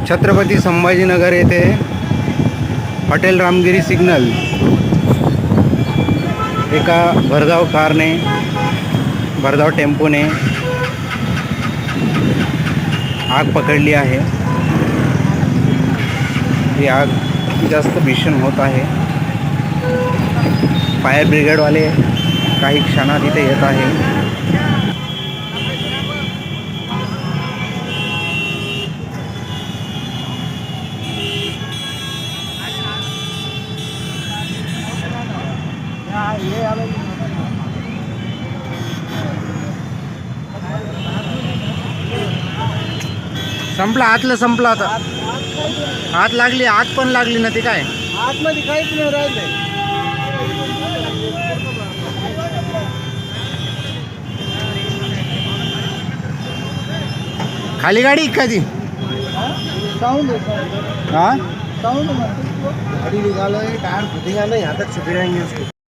छत्रपती संभाजीनगर येथे hotel Ramgiri signal एका भरधाव टेम्पोने आग पकडली आहे। ही आग जास्त भीषण होत आहे। फायर ब्रिगेडवाले काही क्षणात इथे येत आहे। संपला, आतलं संपला आता। आत लागली, आग पण लागली ना, ती काय आतमध्ये काहीच नाही राहिलंय। खाली गाडी कधी साऊंड हाँ साऊंड गाड़ी निकालो, टायर फटेगा नहीं, यहाँ तक छुपी रहेंगे उसको।